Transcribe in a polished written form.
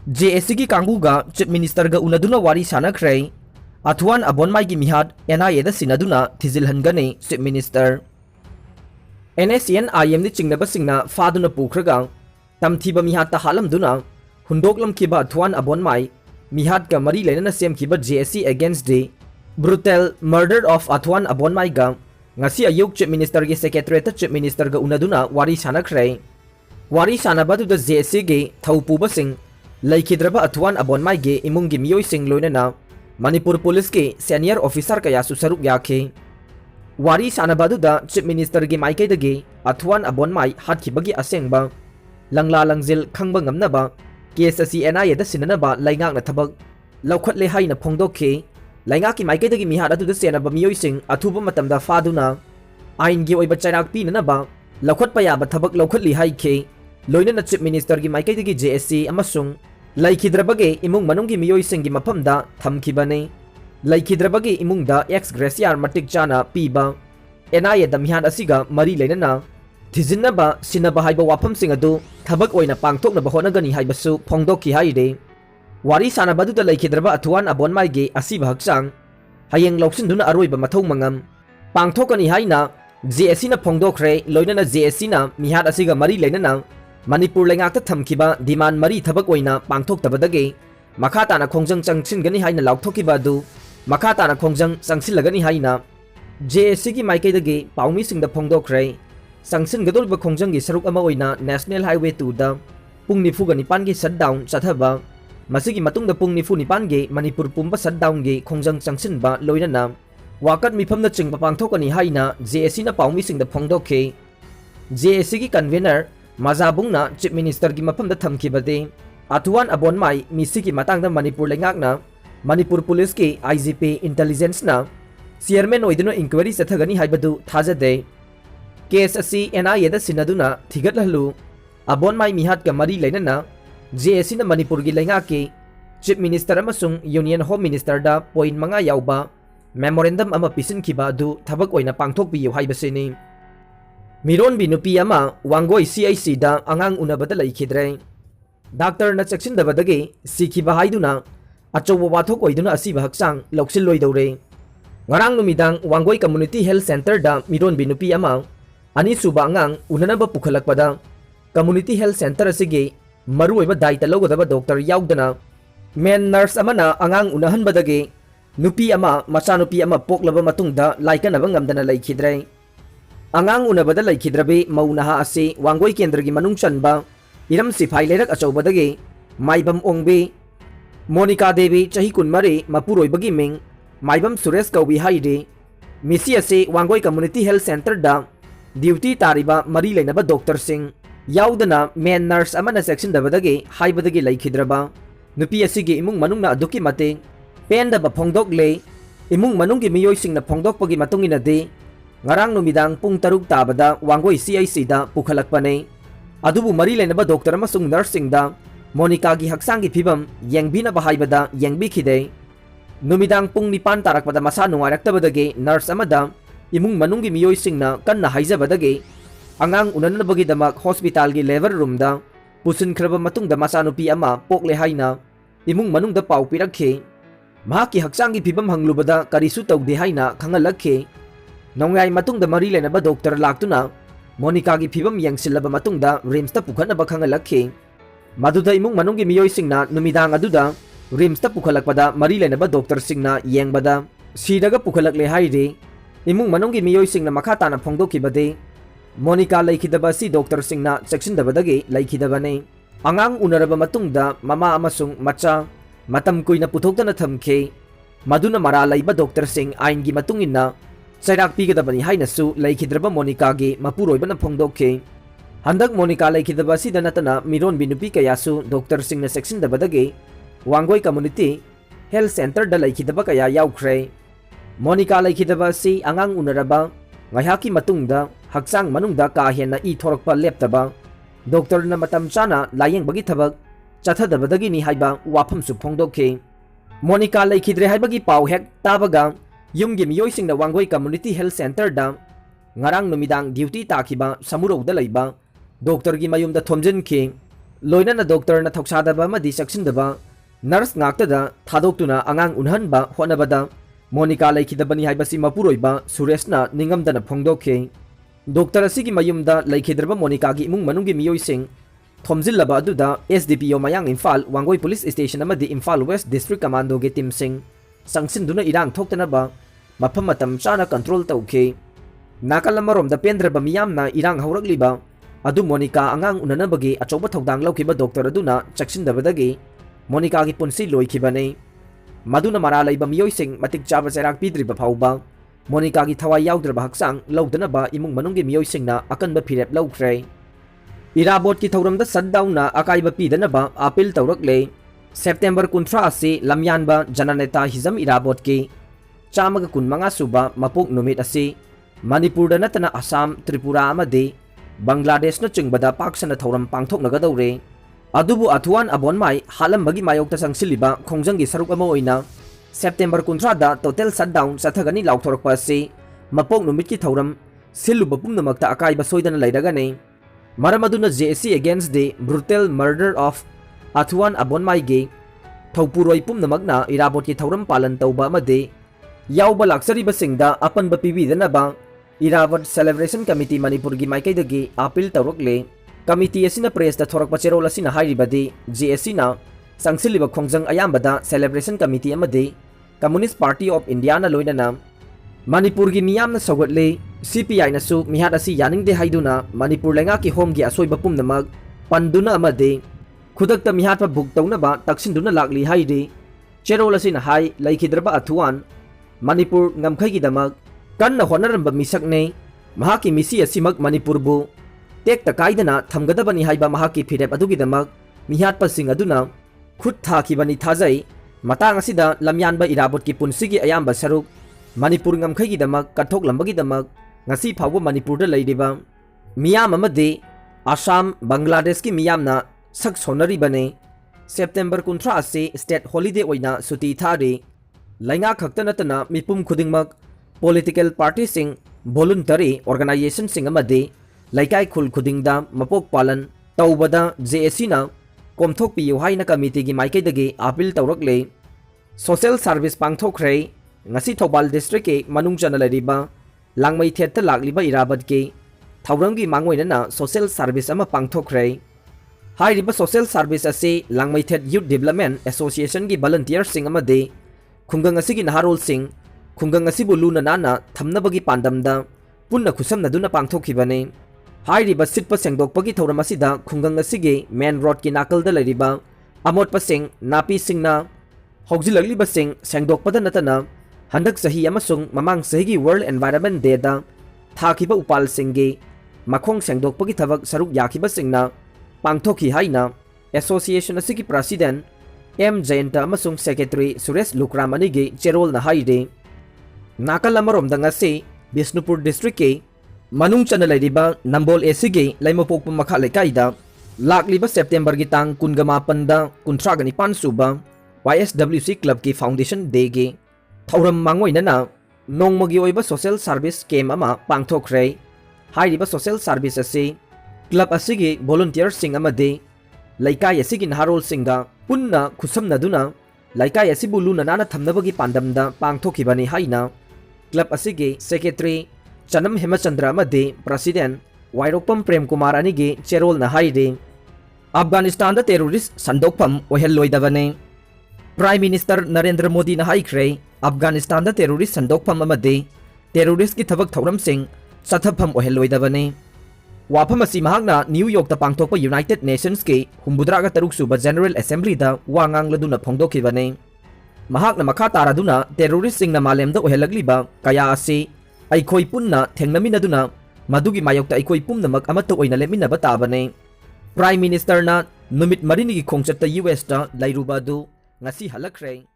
JSC की कांगूगा chief minister गा उनदुना वारी सानख्रे अथुआन अबोनमाई की मिहाद NIA दा सिनादुना थिजिलहनगनी चीफ मिनिस्टर NSCN-IM नि चिंगनबसिंगना फादुना पुख्रगा तमथीबा मिहाद ता हालमदुना हुंदोकलमखिबा अथुआन अबोनमाई मिहाद का मरी लेना सेमखिबा JSC against the brutal murder of Athuan Abonmei गा ngasi ayuk chief minister gi secretary chief minister ga unaduna wari sanakre wari sanabadu da JSC gi thaupuba sing laikhidraba Athuan Abonmai gi imung gi miyoi sing loinana Manipur police gi senior officer kaya su saruk yakhe wari sanabadu da chief minister gi maikai da gi Athuan Abonmai hatkibagi asengba langla langjil khangba ngamnaba case asi NIA da sinanaba laingak na thabak laukhatle haina phongdokhe लाइंगा की माइके दगी मिहाद अदुदा सेनबा मियोई सिंग अथुबा मतमदा फादुना आइन गी ओइबा चाइराक पिननबा लौखटपा याबा थबक लौखटली हाइखे लोइनना chief minister की माइके दगी JSC अमसुंग लाइखिद्रबगे इमुंग मनुंग की मियोई सिंग की मफमदा थमखिबने लाइखिद्रबगे इमुंगदा x ग्रेसियर मटिक चाना पीबा NIA दा मिहाद असिगा मरी लेनना थिजिनबा सिनबा हाइबा वाफम सिंग अदु थबक ओइना पांगथोकनबा होनगनी हाइबसु फोंगदोखि हाइदे वारी सानबदुदा लैखिद्रबा अथुआन अबोनमाई गे असिबा हक्सांग हयेंग लौसिनदुना अरोइबा मथौ मंगम पांगथोकनी हाइना JSC ना फोंगदोखरे लोइनना JSC ना मिहाद असिगा मरी लेनना मणिपुर लैंगाकता थमखिबा डिमांड मरी थबक ओइना पांगथोकतबदगे मखाताना खोंजंग चंगसिनगनी हाइना लाउथोकिबा अदु मखाताना खोंजंग चंगसिलगनी हाइना JSC की माइकेदगे पाउमीसिंगदा फोंगदोखरे संगसिनगदोलबा खोंजंगी सरुक अमा ओइना नेशनल हाईवे 2 दा पुंग 49 गी शटडाउन चथबा मसिगी मतुंगदा पुंग 49 गे मणिपुर पुंबा शटडाउन गे खोंजंग चंगसिनबा लोइनना वाकत मिफमदा चिंगबा पांगथोकनी हाइना JSC ना पाउमीसिंगदा फोंगदोखे JSC की कन्वेनर माजाबुंगना चीफ मिनिस्टर की मफमदा थमखिबदे अथुआन अबोनमाई मिसी की मतंगदा मणिपुर लेंगाकना मणिपुर पुलिस की IGP इंटेलिजेंस ना चेयरमैन ओइदनो इंक्वायरी चथगनी हाइबदु थाजदे केस असि NIA दा सिनादुना थिगतलहलु अबोनमाई मिहाद का मरी लेनना JSC ना मणिपुर की लेंगा के चीफ मिनिस्टर अमसुंग यूनियन होम मिनिस्टर दा पॉइंट मंगा याउबा मेमोरेंडम अमा पिसिनखिबा अदु थबक ओइना पांगथोकपियो हाइबसेनी मिरोन बिनुपी अमा वांगोई CIC दा अंगांग उनबदा लैखिद्रे डॉक्टर ना चेक्सिनदबदगे सिखिबा हाइदुना अचौबा वाथोक ओइदुना असिबा हक्सांग लौक्सिललोइदौरे ngarang numidang wangoi community health center da miron binupi ama ani suba angang unanaba pukhalakpada community health center asige maru oiba daita logodaba doctor yaudana men nurse amana angang unahanbadage nupi ama machanupi ama poklaba matungda laikanaba ngamdana laikhidre angang unabada laikhidrabe maunaha ase wangoi kendra gi manung chanba iram sifai lerak achobadage maibam ongbe monica devi chahi kunmare mapuroibagi ming Maibam Suresh कौबी हाइदे मिसी असे Wangoi community health centre दा duty तारिबा मरी लेनबा doctor Singh याउदना मेन nurse अमना सेक्शन दबदगे हाइबदगे लैखिद्रबा नुपी असिगे इमुंग मनुंगना अदुकी मते पेंदबा फोंगदोक ले इमुंग मनुंगी मियोई सिंगना फोंगदोकपगी मतुंगिना दे ngarang numidang pung taruk tabada wangoi CIC da pukhalakpane adubu mari lenaba doctor amasung nursing da monica gi haksangi phibam yengbina bahaibada yengbikhide नुमिदांग पुंग निपान तारकपदा मसा नुंगारक्तबदगे नर्स अमदा इमुंग मनुंगी मियोई सिंगना कन्ना हाइजबदगे अंगांग उननबगीदमक हॉस्पिटल की लेबर रूम दा पुसिनख्रबा मतुंगदा मसानुपी अमा पोकले हाइना इमुंग मनुंगदा पाउ पिरखे महाकी हक्सांगी फिबम हंगलुबदा करिसु तौदे हाइना खंगलखे नोंगाई मतुंगदा मरी लेनबा डॉक्टर लाक्तुना मोनिका की फिबम यंगसिलबा मतुंगदा रिम्सता पुखनबा खंगलखे मदुदा इमुंग मनुंगी मियोई सिंगना नुमिदांग अदुदा रिम्सता पुखलकपदा मरी लेनबा डॉक्टर सिंगना येंगबदा सीदगा पुखलकले हाइदे इमुंग मनुंगी मियोई सिंगना मखाताना फोंगदोखिबदे मोनिका लैखिदबा सी डॉक्टर सिंगना सेक्शनदबदगे लैखिदबने अंगांग उनरबा मतुंगदा ममा अमसुंग मचा मतम कुइना पुथोक्तना थमखे मदुना मरा लैबा डॉक्टर सिंग आइन गी मतुंगिना चैराक पिगदबनी हाइनसु लैखिद्रबा मोनिका गे मपुरोइबना फोंगदोखे हंदक मोनिका लैखिदबा सीदा नतना मिरोन बिनुपी कयासु डॉक्टर सिंगना सेक्शनदबदगे वांगोई कम्युनिटी हेल्थ सेंटर दा लैखिदबा कया याउख्रे मोनिका लैखिदबा सी अंगांग उनरबा ngayhaki matungda haksang manungda ka henna i thorokpa leptaba doctor na matam chana layeng bagi thabak chathadabadagi ni haiba wafam su phongdokhe monica laikhidre haibagi pau hek tabaga yumgi miyoi singna wangoi community health center da ngarang numidang duty takiba samuro da laiba doctor gi mayum da thomjin khi loinana doctor na thoksadaba amadi saksindaba nurse ngaktada thadokuna angang unhanba honabada Monica laikidabani haibasi mapuroiba Sureshna ningamdana phongdokhe doctor asigi mayumda laikidraba Monica gi imung manunggi miyoising thomjillaba aduda SDPO mayang Imphal Wangoi Police Station amadi Imphal West District Commando ge team sing sangsinduna irang thoktanaba mafam matam chana control tawkhe nakalamarom da pendraba miyamna irang haurakliba adu Monica angang unanabagi achoba thodang laukiba doctor aduna chaksindabadagi Monica gi punsi loikibane maduna maralaiba miyoising matik chaba serak pidriba phauba Monica gi thawai yaudrba haksang laudanaba imung manunggi miyoisingna akanba phirep laukhre Irabot ki thauramda shutdown na akaiba pidanaba appeal tawrakle September 13 asi lamyanba jananeta hizam irabot ki chamaga kunmanga suba mapuk numit asi Manipur da natana Assam Tripura amadi Bangladesh na chingbada paksana thauram pangthoknagadawre adubu Athuan Abonmai halambagi mayokta sangsiliba khongjangi saruk ama oina September 13 da total shutdown sathagani lauthorakpa asi mapok numit ki thauram siluba pumnamakta akaiba soidana laidagane Maramaduna JSC against the brutal murder of Athuan Abonmai ge Thopuroi pumnamakna irabot ki thauram palan tauba amadi yauba laksariba singda apanba pibidanaba Irawat Celebration Committee Manipur gi maikaidagi appeal tawrakle committee asina press da thorakpa cherol asina hairibadi JSC na sangsiliba khongjang ayambada Celebration Committee amadi Communist Party of India na loinana Manipur gi miyamna sogotle CPI na su mihat asi yaningde haiduna Manipur lenga ki home gi asoiba pumnamag panduna amadi khudakta mihat pa bugtawnaba taksinduna lakli haidi cherol asina hai laikhidraba Athuan Manipur ngamkhai gi damag kanna honaramba misakne mahaki misi asimak Manipur bu tekta kaidana thamgadabani haiba mahaki phirep adugidamak mihat pasing aduna khut thakibani thajai matang asida lamyanba irabot ki punsigi ayamba saruk Manipur ngamkhai gi damak kathok lambagi damak ngasi phawba Manipur da leidiba miyam amade Assam Bangladesh ki miyamna sak sonari bane September 13 ase state holiday oina suti thari lainga khaktanatana mipum khudingmak political parties sing voluntary organizations sing amadi laikai khul khudingda mapok palan tawbada JSC na komthok piyu haina committee gi maikaidagi appeal tawrakle social service pangthokre ngasi Thobal district ke manungchana lariba langmai theta lakliba irabat ke thaurangi mangoinana social service ama pangthokre hairiba social service ase langmai thet youth development association gi volunteer sing amadi khungang asigi naharol sing khungang asibu luna nana thamnabagi pandamda punna khusamnaduna pangthokibane hairiba sitpa sengdokpagi thauram asida khungang asigi main road ki nakalda lariba amot pasing napi singna hogjilagliba sing sengdokpada natana handak sahi amasung mamang sahi gi world environment day da thakiba upal singge makhong sengdokpagi thabak saruk yakiba singna pangthoki haina association asigi president M Jayanta amasung secretary Suresh Lukramani ge cherol na haide Nakalamarom dangase Bisnupur district ke manung chana laidiba Nambol esige laimopok pumakha lekaida lakliba September gi tang 28 da 39 suba YSWC club ki foundation day ge thauram mangoina na nongmagi oiba social service came ama pangthokre hairiba social service ase club asige volunteer sing amade laikai asigi naharol singa punna khusamnaduna laikai asibu luna nana thamnabagi pandamda pangthokibani haina club asige secretary Chanam Hemachandra amade president Wairokpam Prem Kumar anige cherol na haide Afghanistan da terrorist sandokpam ohelloidabane Prime Minister Narendra Modi na haikre Afghanistan da terrorist sandokpam amade terrorist ki thabak thauram sing sathapam ohelloidabane Wafam asi mahakna New York da pangthokpa United Nations ke humbudraga taruk suba General Assembly da wangang laduna phongdokibane mahakna makha taraduna terrorist sing na malemda ohelagliba kaya ase aikhoi punna thengnaminaduna madugi mayokta aikhoi pumnamak amato oina leminaba tabane Prime Minister na numit marini gi khongchatta US da lairuba du ngasi halakre